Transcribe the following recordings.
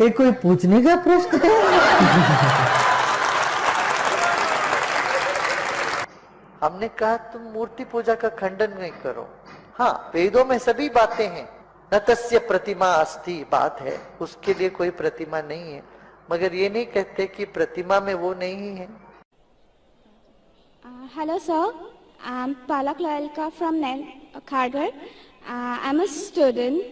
ये कोई पूछने का प्रश्न है? हमने कहा तुम मूर्ति पूजा का खंडन नहीं करो। हाँ, वेदों में सभी बातें हैं, न तस्य प्रतिमा अस्ति बात है, उसके लिए कोई प्रतिमा नहीं है, मगर ये नहीं कहते कि प्रतिमा में वो नहीं है। Hello sir, I'm Palak Lalka from Kharghar. I'm a student.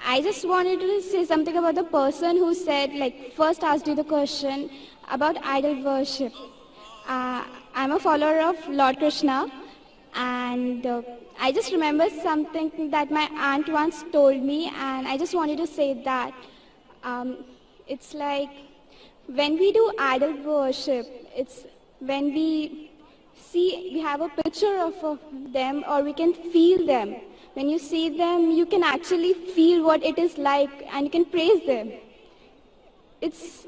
I just wanted to say something about the person who said, like, first asked you the question about idol worship. I'm a follower of Lord Krishna, and I just remember something that my aunt once told me, and I just wanted to say that it's like when we do idol worship, it's when we see, we have a picture of them, or we can feel them. When you see them, you can actually feel what it is like, and you can praise them. It's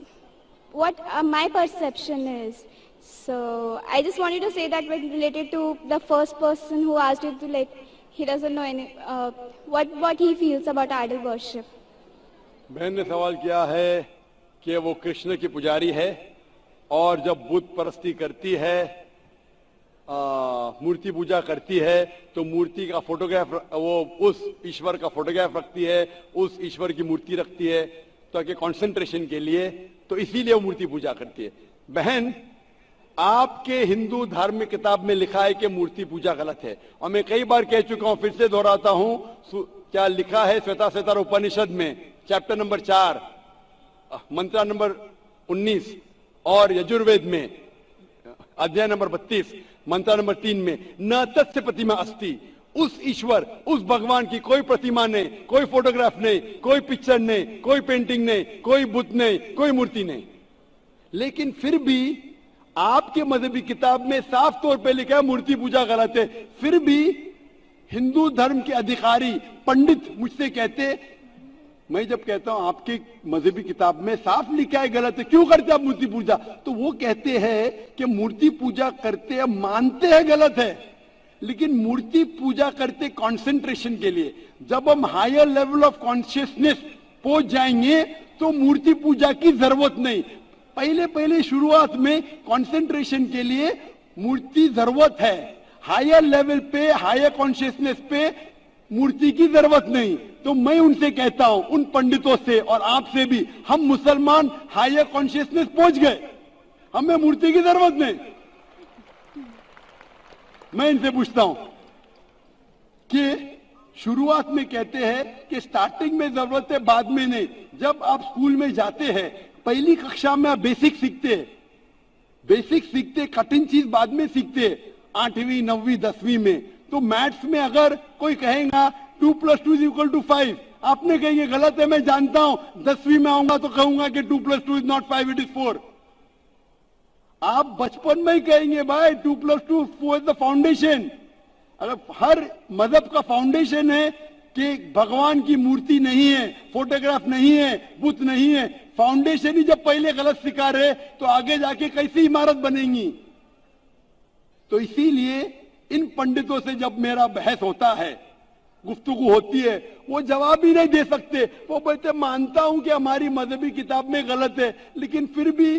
what my perception is. So I just wanted to say that when related to the first person who asked you to, like, he doesn't know any what he feels about idol worship. बहन ने सवाल किया है कि वो कृष्ण की पुजारी है और जब बुत परस्ती करती है, मूर्ति पूजा करती है, तो मूर्ति का फोटोग्राफ, वो उस ईश्वर का फोटोग्राफ रखती है, उस ईश्वर की मूर्ति रखती है ताकि कंसंट्रेशन के लिए, तो इसीलिए वो मूर्ति पूजा करती है। बहन, आपके हिंदू धार्मिक किताब में लिखा है कि मूर्ति पूजा गलत है, और मैं कई बार कह चुका हूं, फिर से दोहराता हूं, क्या लिखा है श्वेताश्वेतर उपनिषद में चैप्टर नंबर 4 मंत्र नंबर 19 और यजुर्वेद में अध्याय नंबर 32 मंत्र नंबर 3 में, न तस्य प्रतिमा अस्ति, उस ईश्वर, उस भगवान की कोई प्रतिमा नहीं, कोई फोटोग्राफ नहीं, कोई पिक्चर नहीं, कोई पेंटिंग नहीं, कोई बुत नहीं, कोई मूर्ति नहीं। लेकिन फिर भी आपके मजहबी किताब में साफ तौर पे लिखा है मूर्ति पूजा गलत है। फिर भी हिंदू धर्म के अधिकारी पंडित मुझसे कहते, मैं जब कहता हूं आपकी मजहबी किताब में साफ लिखा है गलत है, क्यों करते आप मूर्ति पूजा, तो वो कहते हैं कि मूर्ति पूजा करते हैं, मानते हैं गलत है, लेकिन मूर्ति पूजा करते कंसंट्रेशन के लिए। जब हम हायर लेवल ऑफ कॉन्शियसनेस पहुंच जाएंगे तो मूर्ति पूजा की जरूरत नहीं। पहले पहले शुरुआत में कंसंट्रेशन के लिए मूर्ति जरूरत है, हायर लेवल पे, हायर कॉन्शियसनेस पे मूर्ति की जरूरत नहीं। तो मैं उनसे कहता हूं, उन पंडितों से और आपसे भी, हम मुसलमान हायर कॉन्शियसनेस पहुंच गए, हमें मूर्ति की जरूरत नहीं। मैं इनसे पूछता हूं कि शुरुआत में कहते हैं कि स्टार्टिंग में जरूरत है, बाद में नहीं। जब आप स्कूल में जाते हैं, पहली कक्षा में आप बेसिक सीखते हैं, बेसिक सीखते, कठिन चीज बाद में सीखते हैं, 8वीं 9वीं 10वीं में। तो मैथ्स में अगर कोई कहेगा 2 + 2 = 5, आपने कहेंगे गलत है, मैं जानता हूं, 10वीं में आऊंगा तो कहूंगा कि 2 + 2 = 5, it is 4। आप बचपन में ही कहेंगे भाई 2 + 2 4 इज द फाउंडेशन। अगर हर मजहब का फाउंडेशन है कि भगवान की मूर्ति नहीं है, फोटोग्राफ नहीं है, बुत नहीं है, फाउंडेशन ही जब पहले गलत सिखा रहे तो आगे जाके कैसी इमारत बनेगी। तो इसीलिए इन पंडितों से जब मेरा बहस होता है, गुफ्तगू होती है, वो जवाब ही नहीं दे सकते। वो बोलते मानता हूं कि हमारी मजहबी किताब में गलत है, लेकिन फिर भी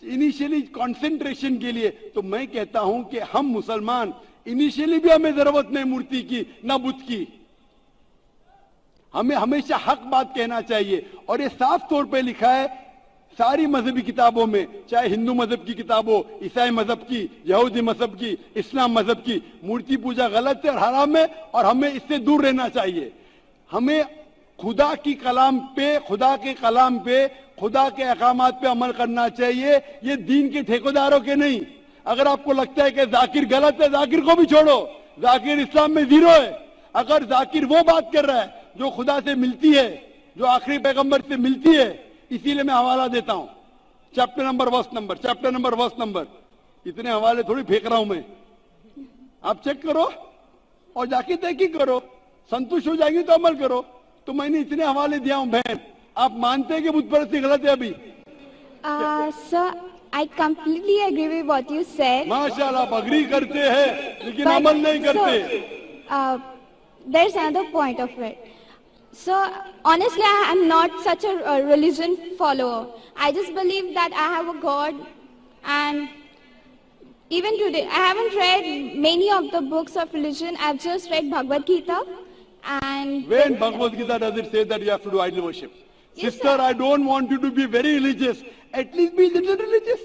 इनिशियली कंसंट्रेशन के लिए। तो मैं कहता हूं कि हम मुसलमान इनिशियली भी हमें जरूरत नहीं मूर्ति की, ना बुत की। हमें हमेशा हक बात कहना चाहिए, और ये साफ तौर पे लिखा है सारी मजहबी किताबों में, चाहे हिंदू मजहब की किताब हो, ईसाई मजहब की, यहूदी मजहब की, इस्लाम मजहब की, मूर्ति पूजा गलत है और हराम है, और हमें इससे दूर रहना चाहिए। हमें खुदा की कलाम पे, खुदा के कलाम पे, खुदा के अहकामात पे अमल करना चाहिए, ये दीन के ठेकेदारों के नहीं। अगर आपको लगता है कि जाकिर गलत है, जाकिर को भी छोड़ो, जाकिर इस्लाम में 0 है। अगर जाकिर वो बात कर रहा है जो खुदा से मिलती है, जो आखिरी पैगंबर से मिलती है, इसीलिए मैं हवाला देता हूं, चैप्टर नंबर वर्स नंबर। इतने हवाले थोड़ी फेंक रहा हूं मैं, आप चेक करो और जाके तहकीक करो, संतुष्ट हो जाएंगे तो अमल करो। तो मैंने इतने हवाले दिया हूं। बहन, आप मानते हैं कि बुत परस्ती गलत है अभी? Sir, I completely agree with what you said. माशाल्लाह, आप अग्री करते हैं लेकिन अमल नहीं करते। There's another point of it. So honestly, I am not such a religion follower. I just believe that I have a God, and even today, I haven't read many of the books of religion. I've just read Bhagavad Gita, and When Bhagavad Gita does it say that you have to do idol worship? Yes, Sister, sir. I don't want you to be very religious. At least be little religious.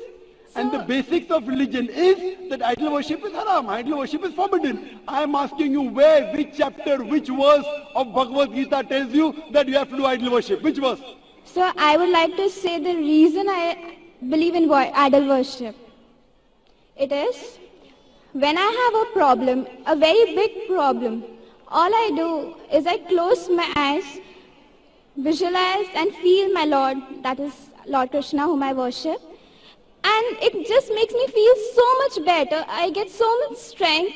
And the So- basics of religion is that idol worship is haram. Idol worship is forbidden. I am asking you where, which chapter, which verse of Bhagavad Gita tells you that you have to do idol worship? Which verse? so I would like to say the reason I believe in idol worship. It is when I have a problem, a very big problem, all I do is I close my eyes, visualize and feel my Lord, that is Lord Krishna whom I worship. And it just makes me feel so much better. I get so much strength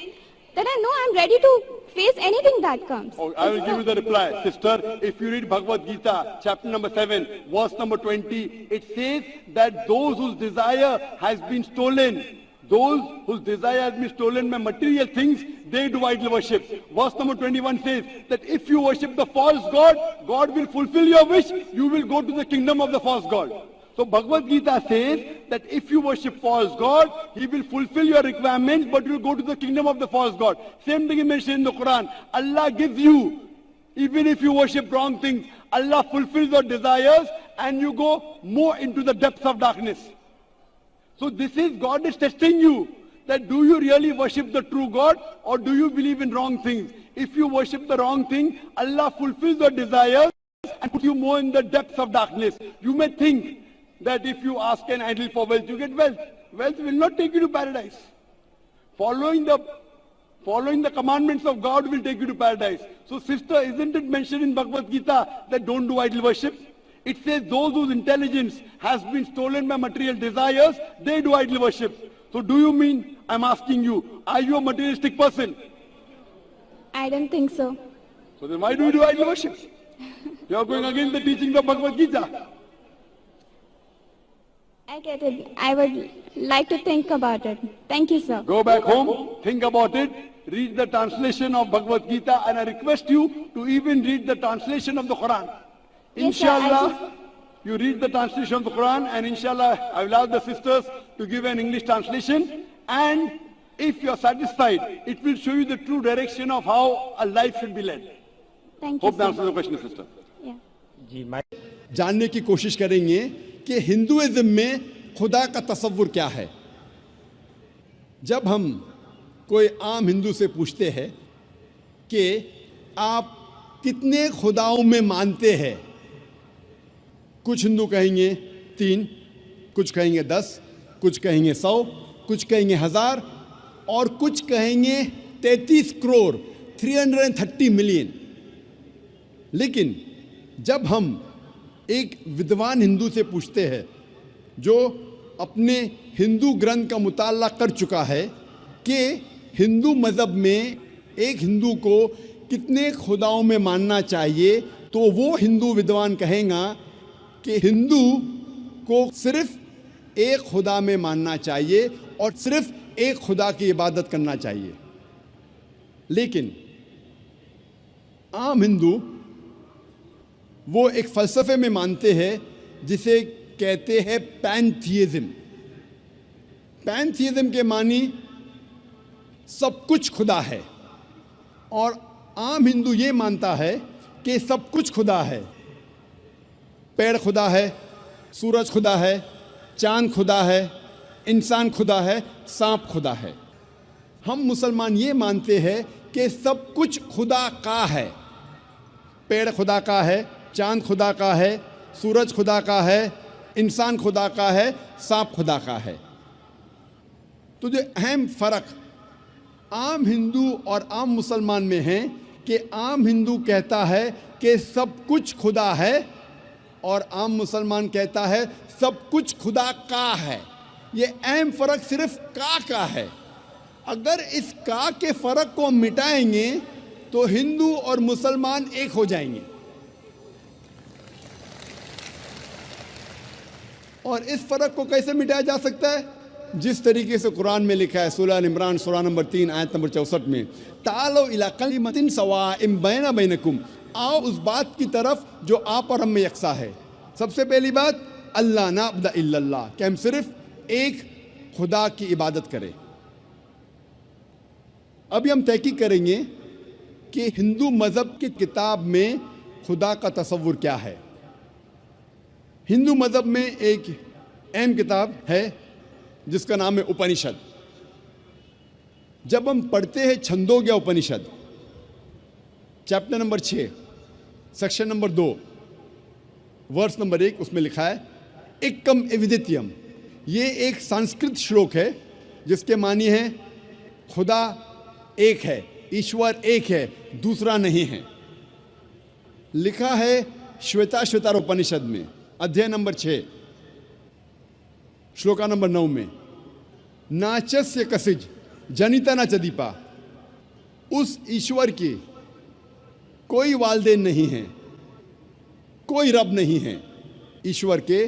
that I know I'm ready to face anything that comes. Oh, I will give you the reply. Sister, if you read Bhagavad Gita, chapter number 7, verse number 20, it says that those whose desire has been stolen, those whose desire has been stolen by material things, they do idol worship. Verse number 21 says that if you worship the false god, God will fulfill your wish, you will go to the kingdom of the false god. So Bhagavad Gita says that if you worship false god, he will fulfill your requirements, but you will go to the kingdom of the false god. Same thing is mentioned in the Quran. Allah gives you, even if you worship wrong things, Allah fulfills your desires and you go more into the depths of darkness. So this is, God is testing you, that do you really worship the true God or do you believe in wrong things? If you worship the wrong thing, Allah fulfills your desires and puts you more in the depths of darkness. You may think that if you ask an idol for wealth, you get wealth. Wealth will not take you to paradise. Following the commandments of God will take you to paradise. So sister, isn't it mentioned in Bhagavad Gita that don't do idol worship? It says those whose intelligence has been stolen by material desires, they do idol worship. So do you mean, I'm asking you, are you a materialistic person? I don't think so. So then why do you do idol worship? You are going against the teachings of Bhagavad Gita. I get it. I would like to think about it. Thank you, sir. Go back home, think about it, read the translation of Bhagavad Gita, and I request you to even read the translation of the Quran. Yes, sir, I Inshallah, you read the translation of the Quran, and inshallah, I will ask the sisters to give an English translation. And if you are satisfied, it will show you the true direction of how a life should be led. Thank you, Hope that sir. answers the question, sister. Yeah. जी मैं जानने की कोशिश करेंगे कि Hinduism में खुदा का तसव्वुर क्या है। जब हम कोई आम हिंदू से पूछते हैं कि आप कितने खुदाओं में मानते हैं, कुछ हिंदू कहेंगे 3, कुछ कहेंगे 10, कुछ कहेंगे 100, कुछ कहेंगे 1000 और कुछ कहेंगे 33 करोड़ 330 मिलियन। लेकिन जब हम एक विद्वान हिंदू से पूछते हैं जो अपने हिंदू ग्रंथ का मुताला कर चुका है कि हिंदू मज़हब में एक हिंदू को कितने खुदाओं में मानना चाहिए, तो वो हिंदू विद्वान कहेगा कि हिंदू को सिर्फ एक खुदा में मानना चाहिए और सिर्फ एक खुदा की इबादत करना चाहिए। लेकिन आम हिंदू वो एक फ़लसफ़े में मानते हैं जिसे कहते हैं पैंथीइज्म। पैंथीइज्म के मानी सब कुछ खुदा है, और आम हिंदू ये मानता है कि सब कुछ खुदा है। पेड़ खुदा है, सूरज खुदा है, चांद खुदा है, इंसान खुदा है, सांप खुदा है। हम मुसलमान ये मानते हैं कि सब कुछ खुदा का है। पेड़ खुदा का है, चांद खुदा का है, सूरज खुदा का है, इंसान खुदा का है, सांप खुदा का है। तो जो अहम फ़र्क आम हिंदू और आम मुसलमान में है कि आम हिंदू कहता है कि सब कुछ खुदा है और आम मुसलमान कहता है सब कुछ खुदा का है। ये अहम फ़र्क सिर्फ का है। अगर इस का के फ़र्क को मिटाएंगे तो हिंदू और मुसलमान एक हो जाएंगे। और इस फ़र्क को कैसे मिटाया जा सकता है? जिस तरीके से कुरान में लिखा है, सूरह इमरान सूरह नंबर 3 आयत नंबर 64 में, तालो इला कलिमतिन सवाइम बैना बैनकुम आओ उस बात की तरफ जो आप और हम में यकसा है। सबसे पहली बात, अल्लाह नाबुद इल्लल्लाह, कि हम सिर्फ एक खुदा की इबादत करें। अभी हम तहकीक करेंगे कि हिंदू मज़हब की किताब में खुदा का तसव्वुर क्या है। हिंदू मज़हब में एक अहम किताब है जिसका नाम है उपनिषद। जब हम पढ़ते हैं Chandogya Upanishad, chapter number 6, section number 2, verse number 1, उसमें लिखा है एकम एविदित्यम। ये एक संस्कृत श्लोक है जिसके मानी है खुदा एक है, ईश्वर एक है, दूसरा नहीं है। लिखा है श्वेताश्वतर उपनिषद में, अध्याय नंबर 6, श्लोका नंबर 9 में, नाचस्य कसिज जनिता न चदीपा। उस ईश्वर की कोई वालदेन नहीं है, कोई रब नहीं है। ईश्वर के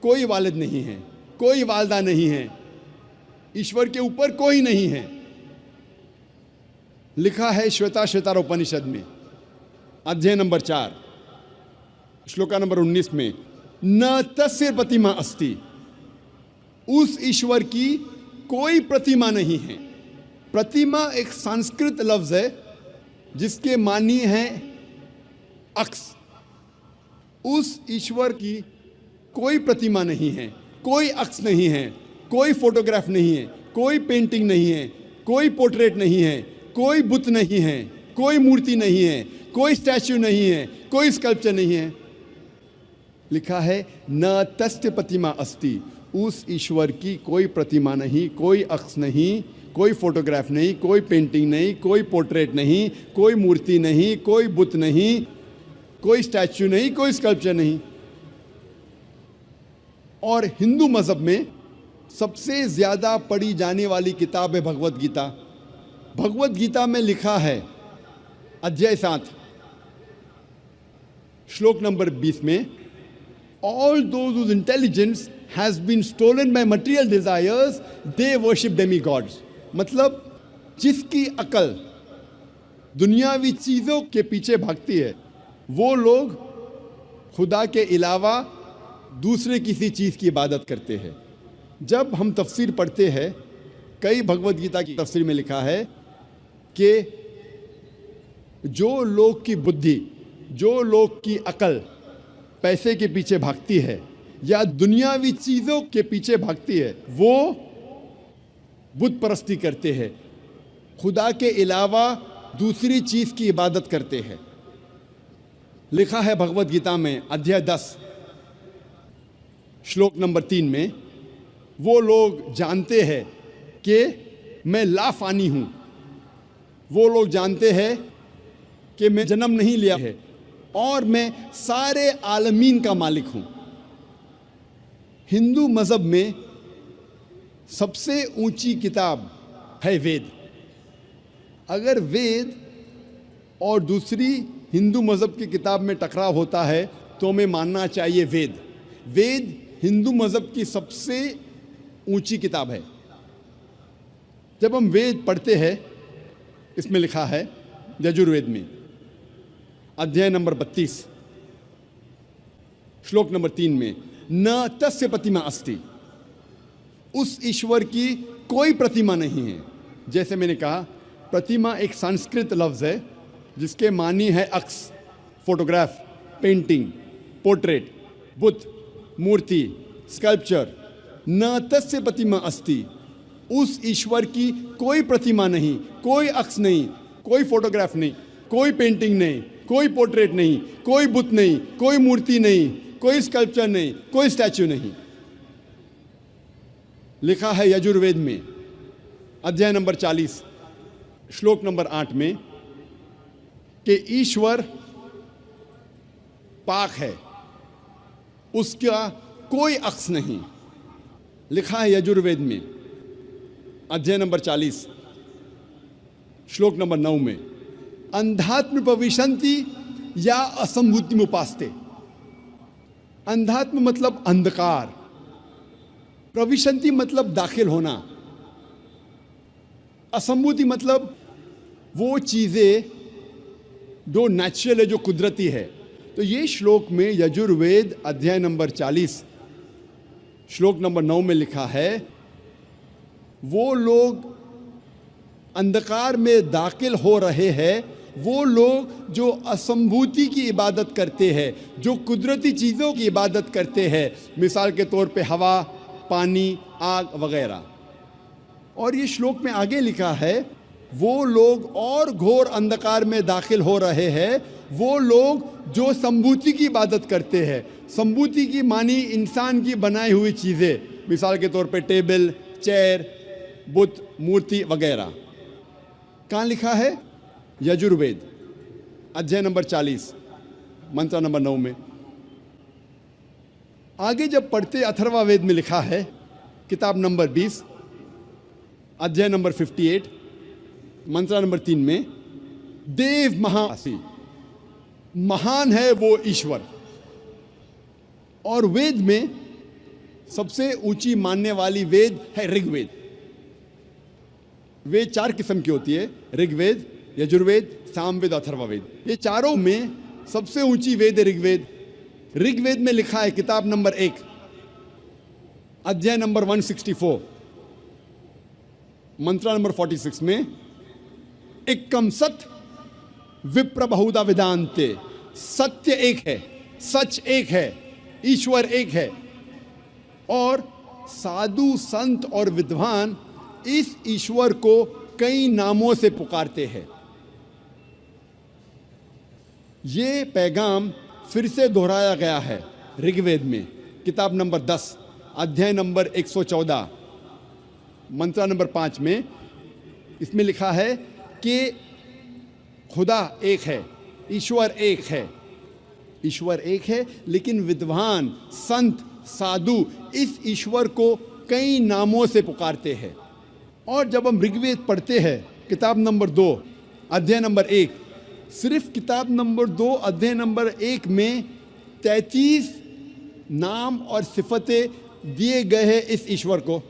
कोई वालिद नहीं है, कोई वालदा नहीं है, ईश्वर के ऊपर कोई नहीं है। लिखा है श्वेताश्वतर उपनिषद में, अध्याय नंबर 4, श्लोका नंबर 19 में, न तस्य प्रतिमा अस्ति। उस ईश्वर की कोई प्रतिमा नहीं है। प्रतिमा एक संस्कृत लफ्ज है जिसके मानी है अक्स। उस ईश्वर की कोई प्रतिमा नहीं है, कोई अक्स नहीं है, कोई फोटोग्राफ नहीं है, कोई पेंटिंग नहीं है, कोई पोर्ट्रेट नहीं है, कोई बुत नहीं है, कोई मूर्ति नहीं है, कोई स्टैच्यू नहीं है, कोई स्कल्पचर नहीं है। लिखा है न तस्य प्रतिमा अस्ति। उस ईश्वर की कोई प्रतिमा नहीं, कोई अक्स नहीं, कोई फोटोग्राफ नहीं, कोई पेंटिंग नहीं, कोई पोर्ट्रेट नहीं, कोई मूर्ति नहीं, कोई बुत नहीं, कोई स्टैच्यू नहीं, कोई स्कल्पचर नहीं। और हिंदू मज़हब में सबसे ज़्यादा पढ़ी जाने वाली किताब है भगवत गीता। भगवत गीता में लिखा है, अध्याय 7, श्लोक नंबर 20 में, all those whose intelligence has been stolen by material desires, they worship demigods। मतलब जिसकी अकल दुनियावी चीज़ों के पीछे भागती है वो लोग खुदा के अलावा दूसरे किसी चीज़ की इबादत करते हैं। जब हम तफसीर पढ़ते हैं, कई भगवत गीता की तफसीर में लिखा है कि जो लोग की बुद्धि, जो लोग की अकल पैसे के पीछे भागती है या दुनियावी चीज़ों के पीछे भागती है, वो बुत परस्ती करते हैं, खुदा के अलावा दूसरी चीज़ की इबादत करते हैं। लिखा है भगवत गीता में, अध्याय 10, श्लोक नंबर 3 में, वो लोग जानते हैं कि मैं लाफानी हूँ, वो लोग जानते हैं कि मैं जन्म नहीं लिया है और मैं सारे आलमीन का मालिक हूँ। हिंदू मज़हब में सबसे ऊंची किताब है वेद। अगर वेद और दूसरी हिंदू मज़हब की किताब में टकराव होता है तो हमें मानना चाहिए वेद। वेद हिंदू मज़हब की सबसे ऊंची किताब है। जब हम वेद पढ़ते हैं, इसमें लिखा है यजुर्वेद में, अध्याय नंबर 32, श्लोक नंबर 3 में, न तस्य प्रतिमा अस्ति। उस ईश्वर की कोई प्रतिमा नहीं है। जैसे मैंने कहा, प्रतिमा एक संस्कृत लफ्ज़ है जिसके मानी है अक्स, फोटोग्राफ, पेंटिंग, पोर्ट्रेट, बुत, मूर्ति, स्कल्पचर। न तस्य प्रतिमा अस्ति। उस ईश्वर की कोई प्रतिमा नहीं, कोई अक्स नहीं, कोई फोटोग्राफ नहीं, कोई पेंटिंग नहीं, कोई पोर्ट्रेट नहीं, कोई बुत नहीं, कोई मूर्ति नहीं, कोई स्कल्पचर नहीं, कोई स्टैच्यू नहीं। लिखा है यजुर्वेद में, अध्याय नंबर 40, श्लोक नंबर 8 में, कि ईश्वर पाक है, उसका कोई अक्स नहीं। लिखा है यजुर्वेद में, अध्याय नंबर 40, श्लोक नंबर 9 में, अंधात्म प्रविशन्ति या असंभूति उपास्ते। अंधात्म मतलब अंधकार, प्रविशन्ति मतलब दाखिल होना, असंभूति मतलब वो चीज़ें जो नेचुरल है, जो कुदरती है। तो ये श्लोक में यजुर्वेद अध्याय नंबर 40 श्लोक नंबर 9 में लिखा है, वो लोग अंधकार में दाखिल हो रहे हैं, वो लोग जो असंभूति की इबादत करते हैं, जो कुदरती चीज़ों की इबादत करते हैं, मिसाल के तौर पे हवा, पानी, आग वगैरह। और ये श्लोक में आगे लिखा है, वो लोग और घोर अंधकार में दाखिल हो रहे हैं, वो लोग जो संभूति की इबादत करते हैं। संभूति की मानी इंसान की बनाई हुई चीज़ें, मिसाल के तौर पे टेबल, चेयर, बुत, मूर्ति वगैरह। कहाँ लिखा है? यजुर्वेद अध्याय नंबर 40 मंत्र नंबर 9 में। आगे जब पढ़ते अथर्ववेद में लिखा है, किताब नंबर 20 अध्याय नंबर 58 मंत्र नंबर 3 में, देव महासी, महान है वो ईश्वर। और वेद में सबसे ऊंची मानने वाली वेद है ऋग्वेद। वेद 4 किस्म की होती है, ऋग्वेद, यजुर्वेद, सामवेद, अथर्ववेद। ये चारों में सबसे ऊंची वेद है ऋग्वेद। ऋग्वेद में लिखा है, किताब नंबर 1 अध्याय नंबर 164 मंत्र नंबर 46 में, एकम सत विप्र बहुधा वेदांते, सत्य एक है, सच एक है, ईश्वर एक है, और साधु संत और विद्वान इस ईश्वर को कई नामों से पुकारते हैं। ये पैगाम फिर से दोहराया गया है ऋग्वेद में, किताब नंबर 10 अध्याय नंबर 114 मंत्र नंबर 5 में। इसमें लिखा है कि खुदा एक है, ईश्वर एक है, ईश्वर एक है, लेकिन विद्वान, संत, साधु इस ईश्वर को कई नामों से पुकारते हैं। और जब हम ऋग्वेद पढ़ते हैं, किताब नंबर 2 अध्याय नंबर 1, सिर्फ किताब नंबर 2 अध्याय नंबर 1 में 33 नाम और सिफतें दिए गए हैं इस ईश्वर को।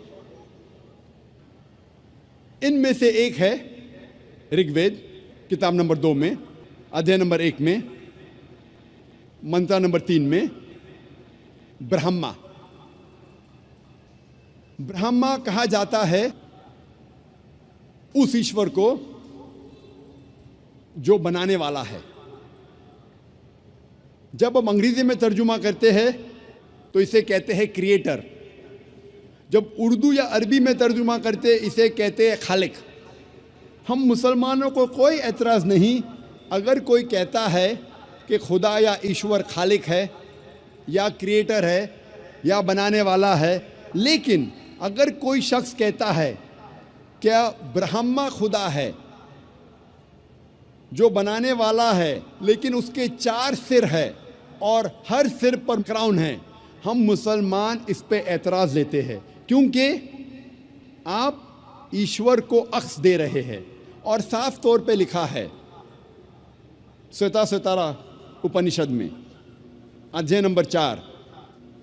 इनमें से एक है ऋग्वेद किताब नंबर 2 में अध्याय नंबर 1 में मंत्र नंबर 3 में, ब्रह्मा। ब्रह्मा कहा जाता है उस ईश्वर को जो बनाने वाला है। जब हम अंग्रेजी में तर्जुमा करते हैं तो इसे कहते हैं क्रिएटर। जब उर्दू या अरबी में तर्जुमा करते इसे कहते हैं खालिक। हम मुसलमानों को कोई एतराज़ नहीं अगर कोई कहता है कि खुदा या ईश्वर खालिक है या क्रिएटर है या बनाने वाला है, लेकिन अगर कोई शख्स कहता है क्या ब्रह्मा खुदा है जो बनाने वाला है, लेकिन उसके 4 सिर है और हर सिर पर क्राउन है, हम मुसलमान इस पे एतराज़ लेते हैं, क्योंकि आप ईश्वर को अक्स दे रहे हैं। और साफ तौर पे लिखा है श्वेता उपनिषद में अध्याय नंबर 4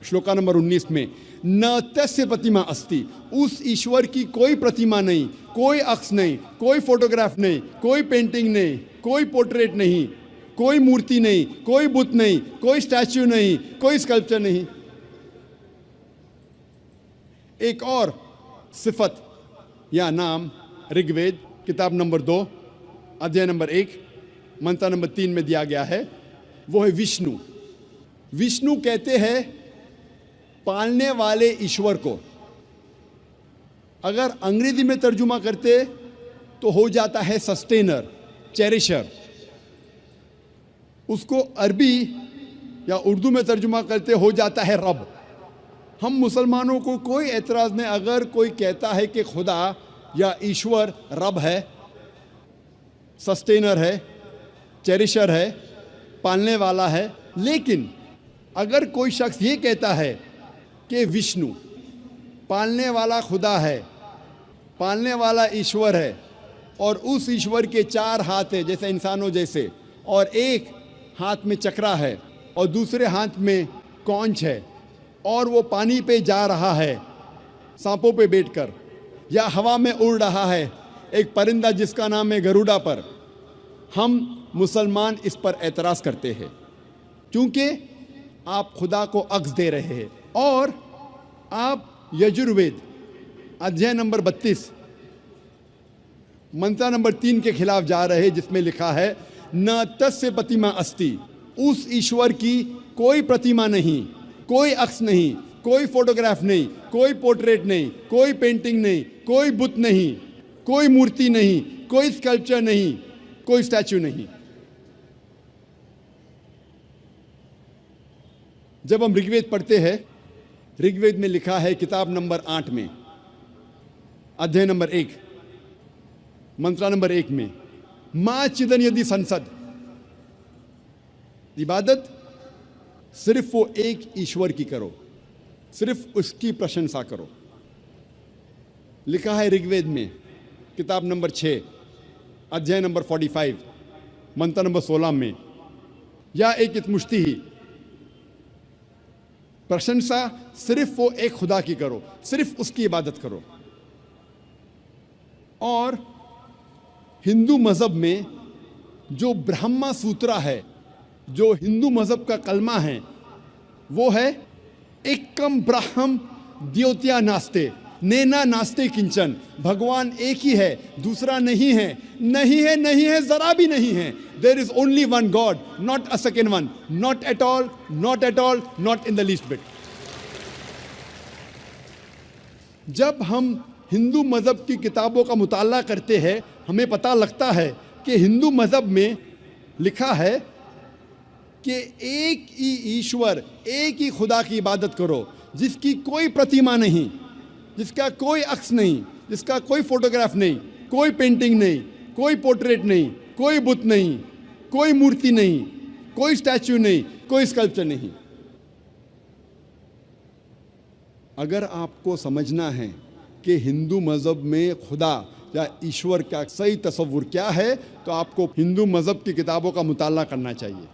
श्लोका नंबर 19 में, न तस्य प्रतिमा अस्ति, उस ईश्वर की कोई प्रतिमा नहीं, कोई अक्स नहीं, कोई फोटोग्राफ नहीं, कोई पेंटिंग नहीं, कोई पोर्ट्रेट नहीं, कोई मूर्ति नहीं, कोई बुत नहीं, कोई स्टैच्यू नहीं, कोई स्कल्पचर नहीं। एक और सिफत या नाम ऋग्वेद किताब नंबर 2 अध्याय नंबर 1 मंत्र नंबर 3 में दिया गया है, वो है विष्णु। विष्णु कहते हैं पालने वाले ईश्वर को। अगर अंग्रेजी में तर्जुमा करते तो हो जाता है सस्टेनर, चेरिशर। उसको अरबी या उर्दू में तर्जुमा करते हो जाता है रब। हम मुसलमानों को कोई एतराज़ नहीं अगर कोई कहता है कि खुदा या ईश्वर रब है, सस्टेनर है, चेरिशर है, पालने वाला है। लेकिन अगर कोई शख्स ये कहता है कि विष्णु पालने वाला खुदा है, पालने वाला ईश्वर है, और उस ईश्वर के 4 हाथ हैं जैसे इंसानों जैसे, और एक हाथ में चक्रा है और दूसरे हाथ में कौंच है, और वो पानी पे जा रहा है सांपों पे बैठकर, या हवा में उड़ रहा है एक परिंदा जिसका नाम है गरुड़ा पर, हम मुसलमान इस पर एतराज़ करते हैं क्योंकि आप खुदा को अक्स दे रहे हैं और आप यजुर्वेद अध्याय नंबर 32 मंत्र नंबर 3 के खिलाफ जा रहे हैं, जिसमें लिखा है न तस्य प्रतिमा अस्ति, उस ईश्वर की कोई प्रतिमा नहीं, कोई अक्स नहीं, कोई फोटोग्राफ नहीं, कोई पोर्ट्रेट नहीं, कोई पेंटिंग नहीं, कोई बुत नहीं, कोई मूर्ति नहीं, कोई स्कल्पचर नहीं, कोई स्टैच्यू नहीं। जब हम ऋग्वेद पढ़ते हैं, ऋग्वेद में लिखा है किताब नंबर 8 में अध्याय नंबर 1 मंत्र नंबर 1 में मां चिदन यदि संसद, इबादत सिर्फ वो एक ईश्वर की करो, सिर्फ उसकी प्रशंसा करो। लिखा है ऋग्वेद में किताब नंबर 6 अध्याय नंबर 45 मंत्र नंबर 16 में, या एक मुश्ती ही, प्रशंसा सिर्फ वो एक खुदा की करो, सिर्फ उसकी इबादत करो। और हिंदू मज़हब में जो ब्रह्मा सूत्रा है, जो हिंदू मज़हब का कलमा है, वो है एकम ब्रह्म द्योत्या नास्ते नेना नास्ते किंचन, भगवान एक ही है, दूसरा नहीं है, नहीं है, नहीं है, जरा भी नहीं है। There is only one God, not a second one, not at all, not at all, not in the least bit. जब हम हिंदू मज़हब की किताबों का मुताला करते हैं, हमें पता लगता है कि हिंदू मज़हब में लिखा है कि एक ही ईश्वर, एक ही खुदा की इबादत करो, जिसकी कोई प्रतिमा नहीं, जिसका कोई अक्स नहीं, जिसका कोई फोटोग्राफ नहीं, कोई पेंटिंग नहीं, कोई पोर्ट्रेट नहीं, कोई बुत नहीं, कोई मूर्ति नहीं, कोई स्टैच्यू नहीं, कोई स्कल्पचर नहीं। अगर आपको समझना है कि हिंदू मज़हब में खुदा या ईश्वर का सही तस्वुर क्या है, तो आपको हिंदू मज़हब की किताबों का मुताला करना चाहिए।